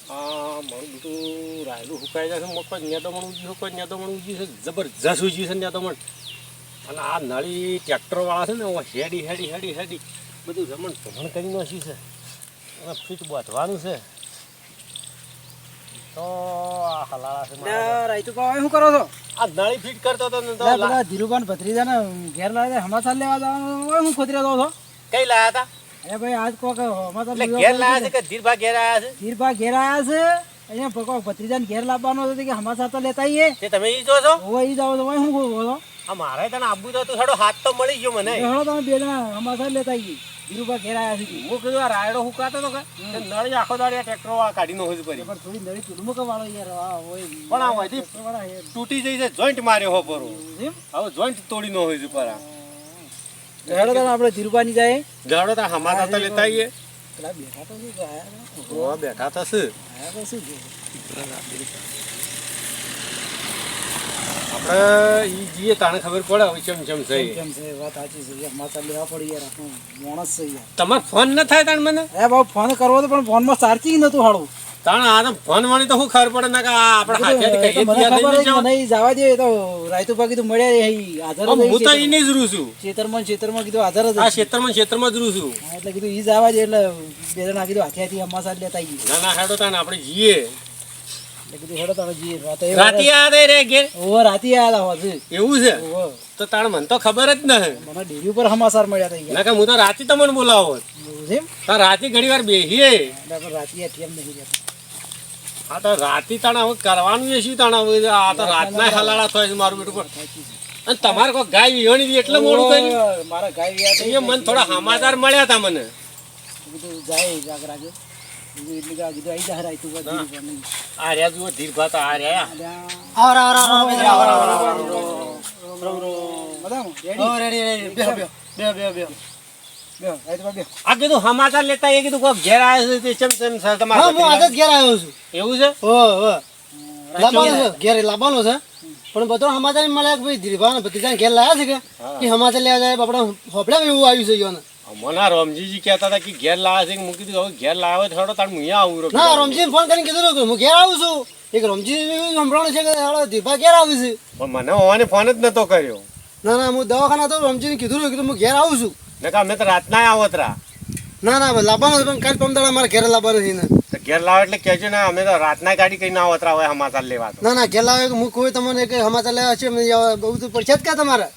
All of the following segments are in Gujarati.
આ મારું બધું રાયલું સુકાઈ જાય છે મોટો નેદમણ ઉજી છે જબરજસ્ત ઉજી છે નેદમણ. અને આ નળી ટ્રેક્ટરવાળા છે ને હેડી બધું ભમણ કરી નાખી છે. અને ફીટ બાંધવાનું છે તો આ હલાળા છે શું કરો છો? આ નળી ફીટ કરતો હતો ને તો ધીરુભાઈ ભત્રીજાને ઘેર લાવે સમાચાર લેવા જવાનું હું ખોતરી દો છો. કઈ લાયા હતા? અરે ભાઈ આજ કોક સમાચાર ઘેર લાયા છે કે ધીરભા ઘેર આયા છે? ધીરભા ઘેર આયા છે. અહીંયા કોક ભત્રીજાને ઘેર લાવવાનો હતો કે સમાચાર તો લેતા આવીએ. તે તમે ઈ જો છો? ઓય ઈ જાવ તો શું બોલો છો? આ મારે તને આબુ તો થોડો હાથ તો મળી ગયો મને. હેડો તમે બે જણા સમાચાર લેતા આવીએ. ધીરુભા ઘેર આયા છે. હું કીધું આ રાયડો હુકાતો તો કે નળી આખો દાડી આ ટ્રેક્ટર વાળા કાઢી નો હોય પડી. પણ થોડી નવી ચૂડમુક વાળો યાર આ હોય પણ આ હોય તૂટી જઈ છે જોઈન્ટ માર્યો હો પરો. હવે જોઈન્ટ તોડી નો હોય છે પરા. હેડો તો આપણે ધીરુભા ની જાય. જાડો તો હમાતા તો લેતા આવીએ. પેલા બેઠા તો શું હા બેઠા તો છે. આપણે ઈ જીએ તાણે ખબર પડે હવે કેમ છે. કેમ છે વાત સાચી છે. સમાચાર લેવા પડી યાર. આપણો માણસ છે યાર. તમારે ફોન ન થાય તાણ મને? એ બાબુ ફોન કરવો તો પણ ફોનમાં ચાર્જિંગ નતું હાળું. તાણ આ તો ફોન વાળી તો શું ખબર પડે ને કે આપણે હાથેથી કહીએ મને જવા દે તો રાયતુભા કીધું મળ્યા હાજર હું તો ઈને જ રૂ છું. ખેતરમાં કીધું હાજર જ આ ક્ષેત્રમાં જ રૂ છું. એટલે કીધું ઈ જવા દે એટલે બે જણા કીધું હાથેથી સમાચાર લેતા આવીએ. ના ના હેડો તાણ આપણે જઈએ. એટલે કીધું હેડો તમે જઈએ. રાતે આ રે ઘેર રાતે આયા હતા એવું છે? તો તાણ મને તો ખબર જ ન. મને ડેરી ઉપર સમાચાર મળ્યા હતા. ના કે હું તો રાતે તમને બોલાવો તાર રાતે ઘણી વાર બેહીએ. રાતે એમ નહીં રહેતા. આ તો રાતે તાણ હવે કરવાનું એ શું તાણ હવે આ તો રાતના હલાળા થાય છે મારું બેટું. અને તમારે કોઈ ગાય વિહોણી એટલે મોડું કર્યું? મારા ગાય અહીંયા મને થોડા સમાચાર મળ્યા હતા મને. કીધું જાય જાગરાજો એટલે કીધું આવી જા રાયતુભા. આ રહ્યા જુઓ ધીરભા તો આ રહ્યા. આ કીધું સમાચાર લેતા એ કીધું કોઈ ઘેર આવ્યો છે તમારે? ઘેર આવ્યો છું. એવું છે? ઘેર લાવવાનો છે પણ બધો સમાચાર મળ્યા કે ભાઈ ધીરભા ભત્રીજાને ઘેર લાયા છે કે સમાચાર લેવા જાય આપણે હોપડા એવું આવ્યું છે યોને. મને રમજીજી કહેતા હતા કે ઘેર લાવ્યા છે. હું કીધું હવે ઘેર લાવ્યો થોડો તાર હું અહીંયા આવું. ના રમજીને ફોન કરીને કીધું કે હું ઘેર આવું છું. એક રમજી સંભળાણું છે કે ધીરભા ઘેર આવ્યું છે. પણ મને હોવાને ફોન જ નતો કર્યો. ના ના હું દવાખાના તો રમજીને કીધું હું ઘેર આવું છું. અમે તો રાતના આવત રા. ના ના લાવવાનો પણ કાલ પમદાડા મારે ઘેર લાવવાનો છે ને. ઘેર લાવો એટલે કહેજો ને અમે તો રાતના ગાડી કઈ ના આવત હોય સમાચાર લેવા. ના ના ઘેર લાવે હું કોઈ તમને કઈ સમાચાર લેવા છે બહુ તો પડશે જ કે તમારે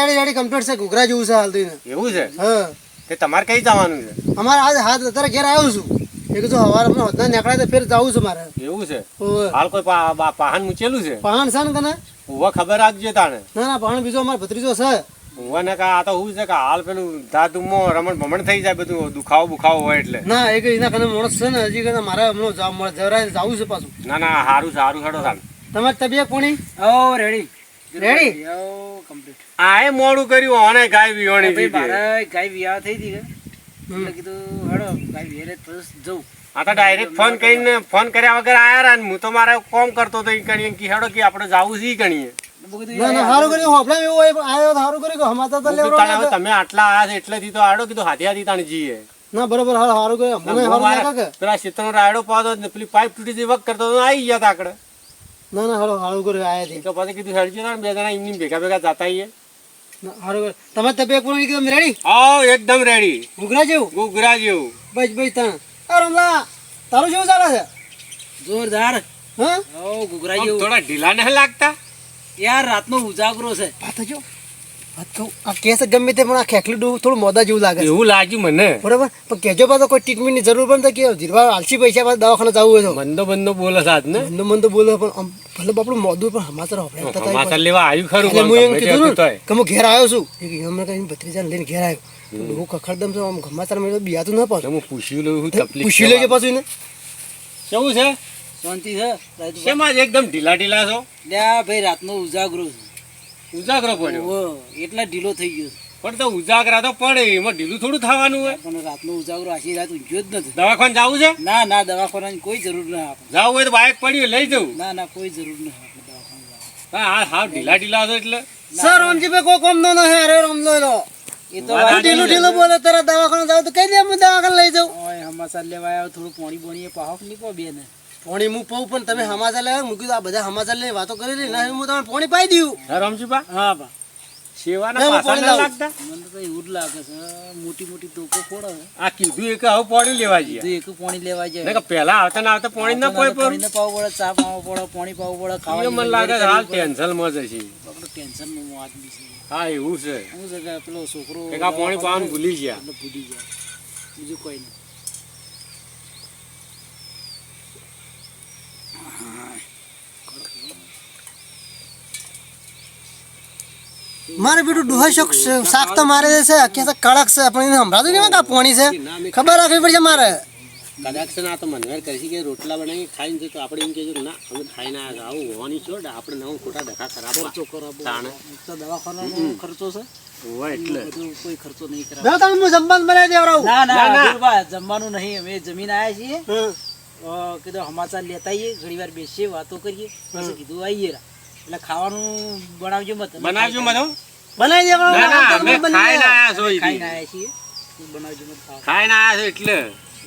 રેડી કમ્પ્લીટ છે. ઘૂઘરા જેવું છે હાલ તો એવું છે? હા તે તમારે કઈ જવાનું છે? અમારે આજ હાથ અત્યારે ઘેર આવ્યો છું. એક જો હવાર નીકળાય તો ફેર જવું છે મારે. એવું છે? હાલ કોઈ પાહન મૂચેલું છે? પહાણ છે ને તને ઉવા ખબર રાખજો તાણે. ના ના પહાણ બીજો અમારો ભત્રીજો છે. ઉવા ને આ તો શું છે કે હાલ પેલું ધાતુમાં રમણ ભમણ થઈ જાય બધું દુખાવો બુખાવો હોય એટલે. ના એક એના કને માણસ છે ને હજી કને મારે જવરાય જવું છે પાછું. ના ના સારું હેડો તાણ. તમારી તબિયત કોની? Ready complete. આ મોડું કર્યું અને ગાય વિહોણી ગાય વિવાહ થઈ હતી એટલે કીધું હેડો ગાય વિહારે જવું. આ તો ડાયરેક્ટ ફોન કર્યા વગર આયા રા. હું તો મારે કોમ કરતો તો કણીએ કે હેડો કે આપણે જાવું છે કણીએ. ના ના સારું કર્યું. હોપડા એવું આવ્યો સારું કર્યું સમાચાર તો લેવડો. તમે આટલા આયા છે એટલેથી તો આડો કીધું હાથી તાણ જઈએ. ના બરોબર સારું કર્યું. મને સારું કે પેલા ક્ષેત્રનો રાયડો પાડો પેલી પાઇપ તૂટી જઈ વખત કરતો આવી ગયા તા આકડે. ના ના સારું કર્યું આયા તો પછી કીધું હેડજો બે જણા એમની ભેગા જતા આવીએ. સારું કર્યું. તમારી તબિયત કોની કીધું રેડી? હા એકદમ રેડી. ઘૂઘરા જેવું બસ તણ. રમલા તારું જેવું ચાલે છે? જોરદાર. હા ઘૂઘરા જેવું. થોડા ઢીલા ન લાગતા યાર રાતનો ઉજાગરો છે. આ કેસ ગમે તે પણ આ ખેખલી થોડું મોદા જેવું લાગે. એવું લાગ્યું મને. બરોબર પણ કેજો પાછો કોઈ ટ્રીટમેન્ટ ની જરૂર પણ કે ધીરવા આલસી પૈસા પાછા દવાખાને જવું હોય બંધો બોલે સાથ ને બંધો બોલે પણ ભલે બાપડું મોદું પણ સમાચાર લેવા આવ્યું ખરું. હું કીધું કે હું ઘેર આવ્યો છું. ભત્રીજાને લઈને ઘેર આવ્યો. હું કખડદમ છું આમ સમાચાર મેળવ્યો બિયાતું ના પાછું. હું પૂછી લેજો પાછું ને કેવું છે? શાંતિ છે? શેમાં એકદમ ઢીલા છો? ભાઈ રાતનો ઉજાગરો છે. ઉજાગરો પડ્યો એટલા ઢીલો થઈ ગયો. પણ તો ઉજાગરા તો પડે એમાં ઢીલું થોડું થવાનું હોય. પણ રાતનો ઉજાગરો આખી રાત ઊંઘ્યો જ નથી. દવાખાને જવું છે? ના ના દવાખાનાની કોઈ જરૂર ના. જવું હોય તો બાઇક પડ્યું લઈ જવું. ના ના કોઈ જરૂર ના. હા ઢીલા છો એટલે સર રમજીભાઈ કોઈ કોમ નો હે. અરે રમલો એ તો ઢીલું ઢીલું બોલે તારા દવાખાને જાવ તો કઈ દે હું દવાખાને લઈ જાઉં ઓય હમાસા લેવા આવ્યો થોડું પાણી બોણી પાહક નીકો બે ને પાણી હું પાઉં પણ તમે હમાસા લેવા મૂકી દો આ બધા હમાસા લઈને વાતો કરી લે ના હું તમને પાણી પાઈ દઉં હા રામજીબા હા બા સેવાના પાછા ના લાગતા મને તો એવું જ લાગે છે મોટી મોટી ટોકો ફોડો આ કીધું એક હવે પાણી લેવા જઈએ એક પાણી લેવા જાય ને કે પહેલા આવતા ના આવતા પાણી ના પોય પાણી ના પાવું પડે ચા પાવું પડે પાણી પાવું પડે ખાવા મને લાગે છે હાલ ટેન્શન માં જશે ટેન્શન નું આદમી છે હા એવું છે હું છે કે પેલો છોકરો એક આ પાણી પાવાનું ભૂલી ગયા એટલે ભૂલી જાય બીજું કોઈ નહીં મારે બેટું ડોહા શોખ શાક તો મારે છે કે કડક છે પણ એને સંભળાતું નહીં કે પાણી છે ખબર રાખવી પડશે મારે કદાચ છે ને આ તો મનવેર કરશે કે રોટલા બનાવી ખાઈને છે તો આપણે એમ કહેજો ના અમે ખાઈને આવ્યા આવું હોવાની છો આપણે નવું ખોટા ધક્કા ખરાબ ખર્ચો કરાવો તાણે તો દવાખાનાનો ખર્ચો છે હોય એટલે બધું કોઈ ખર્ચો નહીં કરાવો તમે હું જમવાનું બનાવી દેવરાવું ના ના જમવાનું નહીં અમે જમીન આવ્યા છીએ કીધું સમાચાર લેતા આવીએ ઘણી વાર બેસીએ વાતો કરીએ પછી કીધું આવીએ એટલે ખાવાનું બનાવજો મત બનાવજો મત બનાવી દેવાનું અમે ખાઈને આવ્યા છો ખાઈને આવ્યા છીએ બનાવજો મત ખાઈને આવ્યા છો એટલે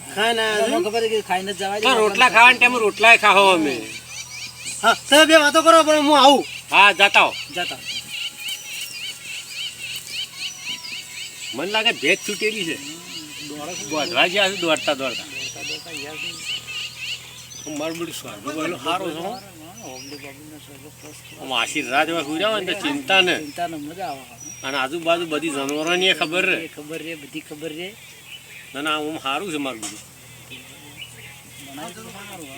ખાઈને આવ્યા ખબર છે કે ખાઈને જ જવા તો રોટલા ખાવાના ટાઈમે રોટલા ખાઓ અમે હા તમે બે વાતો કરો પણ હું આવું હા જતા જતા મને લાગે ભેજ છૂટેલી છે બોધવા જ્યાં છે દોડતા દોડતા મારું બધું સ્વાદ બોલો સારો છો આશીર્વાદ એવા સુર્યા હોય ને તો ચિંતા ને મજા આવે અને આજુબાજુ બધી જાનવરોની ખબર રે ખબર રે બધી ખબર રે ના ના આમ સારું છે મારું બધું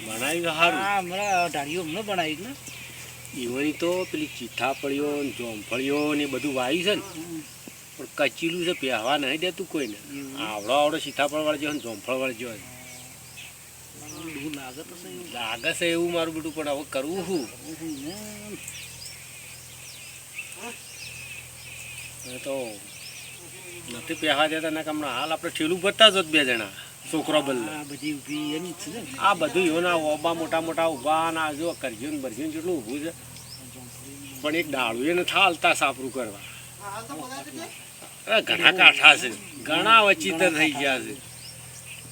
બનાવ્યું સારું હમણાં ઢાળીઓ હમણાં બનાવી ને ઈવની તો પેલી ચીઠાફળીઓ જોમફળીઓ ને બધું વાવ્યું છે ને પણ કચીલું છે પહેવા નહીં દેતું કોઈને આવડો આવડો સીતાફળ વાળજો ને જોમફળ વાળજો લાગે છે એવું મારું બધું પણ હવે કરવું શું તો નથી પહેવા દેતા ના હમણાં હાલ આપણે ઠેલું ભરતા જ બે જણા છોકરો બદલે આ બધું એના ઓબા મોટા મોટા ઉભા ના જો કરજો ને ભરજો જેટલું ઊભું છે પણ એક ડાળું એને થાલતા સાપરું કરવા ઘણા કાઠા છે ઘણા વચિતર થઈ ગયા છે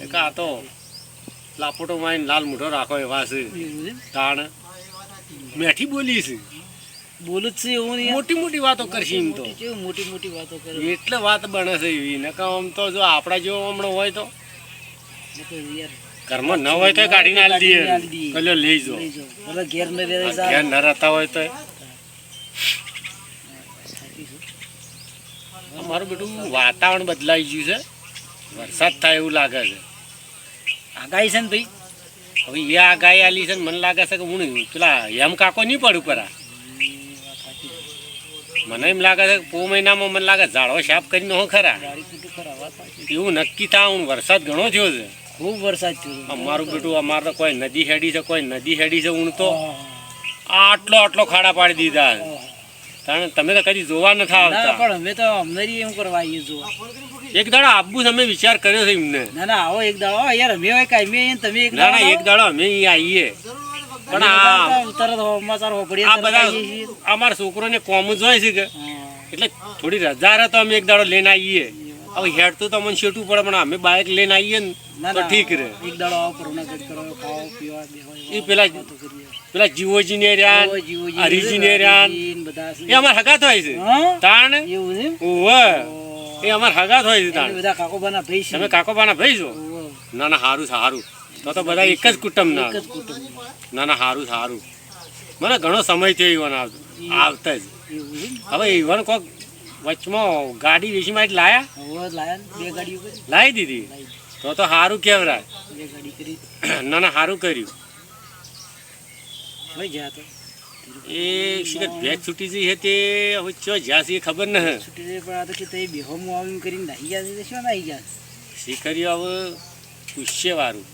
એક આ તો લાપોટો મારીને લાલ મોઢો રાખો એવા છે તાણ મેઠી બોલી છે બોલું જ છે એવું નહીં મોટી મોટી વાતો કરશે એમ તો મોટી મોટી વાતો કરે એટલે વાત બને છે એવી નકા આમ તો જો આપણા જેવો હમણાં હોય તો ઘરમાં ન હોય તો કાઢીને આલી દઈએ કલ્યો લઈ જાઓ ઘેર ન રહેતા હોય તો મારું બેટું વાતાવરણ બદલાઈ ગયું છે વરસાદ થાય એવું લાગે છે આગાહી છે ને ભાઈ હવે એ આગાહી આલી છે ને મને લાગે છે કે હું પેલા એમ કાકો નહીં પડું પરા મને એમ લાગે છે કે પો મહિનામાં મને લાગે ઝાડો સાફ કરીને હું ખરા એવું નક્કી થાય વરસાદ ઘણો થયો છે ખૂબ વરસાદ થયો અમારું બેટું અમારે તો કોઈ નદી હેડી છે કોઈ નદી હેડી છે હું તો આટલો આટલો ખાડા પાડી દીધા કારણ તમે તો કદી જોવા નથી આવતા પણ અમે તો અમને એમ કરવા આવીએ જોવા એક દાડો આપવું તમે વિચાર કર્યો છે એમને ના ના આવો એક દાડો યાર અમે હોય કાઈ તમે એક ના ના એક દાડો અમે અહીંયા આવીએ પણ આ તરત સમાચાર હોપડીએ આ બધા અમારા છોકરોને કોમ જ હોય છે કે એટલે થોડી રજા રહે તો અમે એક દાડો લઈને આવીએ હવે હેડતું તો મને શેટું પડે પણ અમે બાઇક લઈને આવીએ ને તો ઠીક રહે એક દાડો આવો પ્રોગ્રામ કરો ખાઓ પીવા એ પેલા જીવોજી ને રહ્યા હરીજી ને રહ્યા એ અમાર હગાત હોય છે તાણ ઓવે એ અમાર હગાત હોય છે તાણ બધા કાકોબાના ભાઈ છે તમે કાકોબાના ભાઈ છો ના ના સારું સારું તો બધા એક જ કુટુંબ ના ના ના સારું સારું મને ઘણો સમય થયો ઈવન આવતા જ હવે ઈવન કોક વચમાં ગાડી વેચીમાં લાયા બે ગાડીઓ લાવી દીધી તો સારું કેવરાય ના ના સારું કર્યું એ શિખર ભેજ છૂટી જઈ હતી હવે ચો જ્યાં છે ખબર ન શીખરી હવે પૂછશે વારું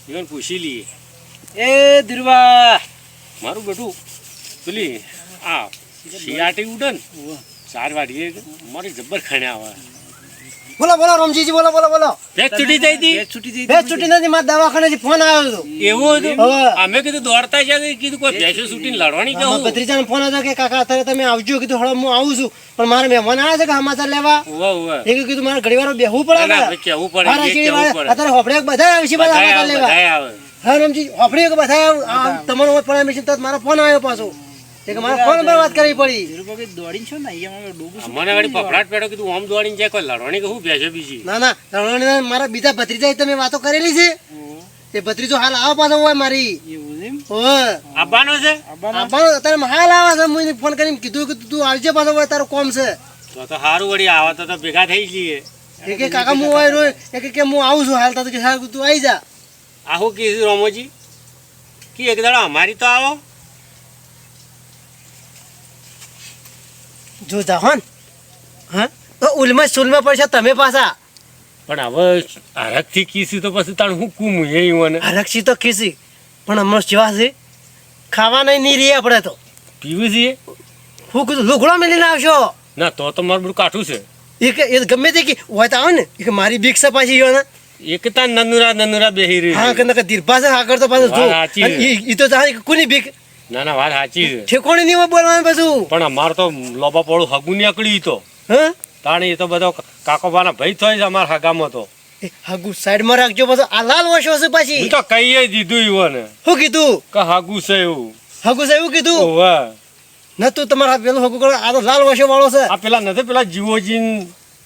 ઈવન પૂછી લઈએ એ ધીરવા મારું બેટું પેલી આ શિયાટી ઉડે ને 4 વાડીએ મારી જબ્બર ખાણે આવે બોલો બોલો રમજીજી બોલો બોલો બોલો ભેંસ છૂટી જઈ હતી ભેંસ છૂટી જઈ બે છૂટી નથી મારા દવાખાનેથી ફોન આવ્યો હતો એવું હતું હવે અમે કીધું દોડતા છે કીધું કોઈ ભેંસો છૂટીને લડવાની મારા કહું ભત્રીજાનો ફોન હતો કે કાકા અત્યારે તમે આવજો કીધું હળો હું આવું છું પણ મારા મહેમાન આવ્યા છે કે સમાચાર લેવા ઉવા ઉવા એ કીધું મારે ઘડી વાર બેહવું પડે ના, ને. ભાઈ, કહેવું પડે, મારા એ ચીડી કહેવું વાળા પડે. અત્યારે હોપડે બધા આવે છે બધા બધાય સમાચાર આવે, લેવા બધાય આવે. હા રમજી હોપડે કે બધા આવે. તમારો વાત પડે મિશન તો મારો ફોન આવ્યો પાછો એ કે મારા ફોન પર વાત કરવી પડી ધીરુભાઈ દોડીને છો ને અહીંયા ડૂબું છું. મને વળી ફફડાટ પેડો કીધું આમ દોડીને જાય કોઈ લડવાની કહું ભેંસો બીજી ના ના રણવાણીના મારા બીજા ભત્રીજા તમે વાતો કરેલી છે એ ભત્રીજો હાલ આવો પાછો હોય મારી એવું છે એમ? ઓય આવવાનો છે આબાના? આ પણ અત્યારે હાલ આવે છે મને ફોન કરીને કીધું કે તું આવજે પાછો હોય તારો કોમ છે તો સારું વળી આવે તો ભેગા થઈ જઈએ એ કે કાકા હું હોય રોય એ કે હું આવું છું હાલ તો કે સારું તું આવી જા આવું કીધું રમોજી કે એક દાડો અમારી તો આવો જો જાહન હા તો ઉલમાં સુલમાં પડશે તમે પાછા પણ હવે હરકથી કીધું તો પછી તાણ હું કું એ મને હરક્ષી તો ખીસી પણ હમણાં જેવા છે ખાવા નહીં રહી આપણે તો પીવું છીએ હું કીધું લુગડો મેલીને આવશો ના તો મારું બધું કાઠું છે એ ગમે તે કે હોય તો આવે ને એ કે મારી બીક છે પાછી યો ને એક તા નનુરા બેહી રહી હા કે નકર ધીરપા છે આગળ તો પાછું જો વાત સાચી છે. ઈ તો જાણે કે કોની બીક ના ના વાત સાચી છે ઠેકોણી નહીં હોય બોલવાનું પાછું પણ અમારે તો લોબા પોળું હગું નીકળી તો હા તાણી એ તો બધો કાકોબાના ભાઈ થાય છે અમારા હગામાં તો એ હાગુ સાઈડમાં રાખજો પાછો આ લાલ વશો છે પાછી હું તો કહીએ દીધું ઈવોને શું કીધું કે હાગું છે એવું હાગુ છે એવું કીધું ઓવે ન તું તમારા પેલું હાગુ કરો આ તો લાલ વશો વાળો છે આ પેલા નથી પેલા જીવોજીન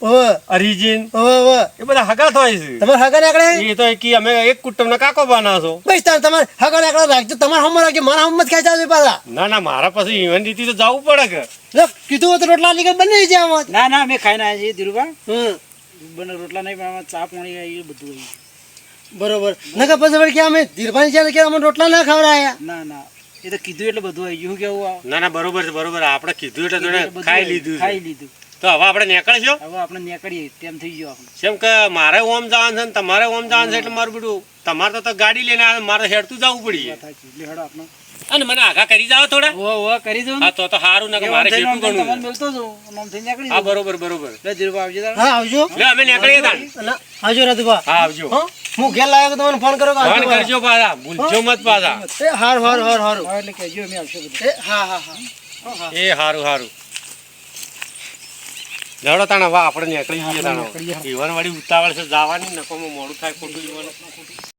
ઓવે અરિજીન ઓવે ઓવે એ બધા હગા થાય છે તમારા હાગા નીકળે એ તો કી અમે એક કુટુંબના કાકોબાના છો બસ તમારે હાગા નીકળે રાખજો તમારા હમ રાખજો મારા હમ જ ખેંચાવ છે પાછા ના ના મારા પછી ઈવન રીતિ તો જવું પડે કે લો કીધું હોત તો રોટલા નીકળ બની જાય આમાં ના ના અમે ખાઈને આવ્યા છીએ ધીરુભાઈ હમ બને રોટલા નહીં પણ આમાં ચા પાણી એ બધું હોય. બરોબર નકર પછી વળી કે અમે ધીરભાઈ છે કે અમે રોટલા ના ખવડાયા ના ના એ તો કીધું એટલે બધું આવી ગયું કેવું આ? ના ના બરોબર છે બરોબર આપણે કીધું એટલે કીધું જોડે એટલે બધું ખાઈ આવી. લીધું ખાઈ છે લીધું તો હવે આપણે નીકળશો હવે આપણે નીકળીએ તેમ થઈ ગયો આપણે કેમ કે મારે ઓમ જવાનું છે ને તમારે ઓમ જવાનું છે એટલે મારું બધું તમારે તો ગાડી લઈને આવે મારે હેડતું જવું પડી વાત સાચી. એટલે હેડો આપણે અને મને આગા કરી જાવ થોડા ઓ કરી દઉં ને. હા તો સારું ના કે મારે એમ થઈને કેટલું તમને ગણવું મળતો જાઉં. આમ થઈને નીકળી હા જાઉં. બરોબર બરોબર લે ધીરુભાઈ આવજો તારે. હા આવજો લે અમે નીકળીએ તાણ ના, આવજો રાજુભા હા આવજો હા હું ઘેર લાવ્યો કે તમને ફોન કરો કે આવજો ફોન કરજો પાછા ભૂલજો મત પાછા એ હાર હાર હાર હાર હા, એટલે કહેજો અમે આવશું બધું. એ હા હા હા એ સારું સારું લેવડો તાણ હવે આપણે નીકળી જઈએ તાણ નીકળીએ. ઈવન વાળી ઉતાવળ છે જવાની નકોમાં મોડું થાય ખોટું ઈવન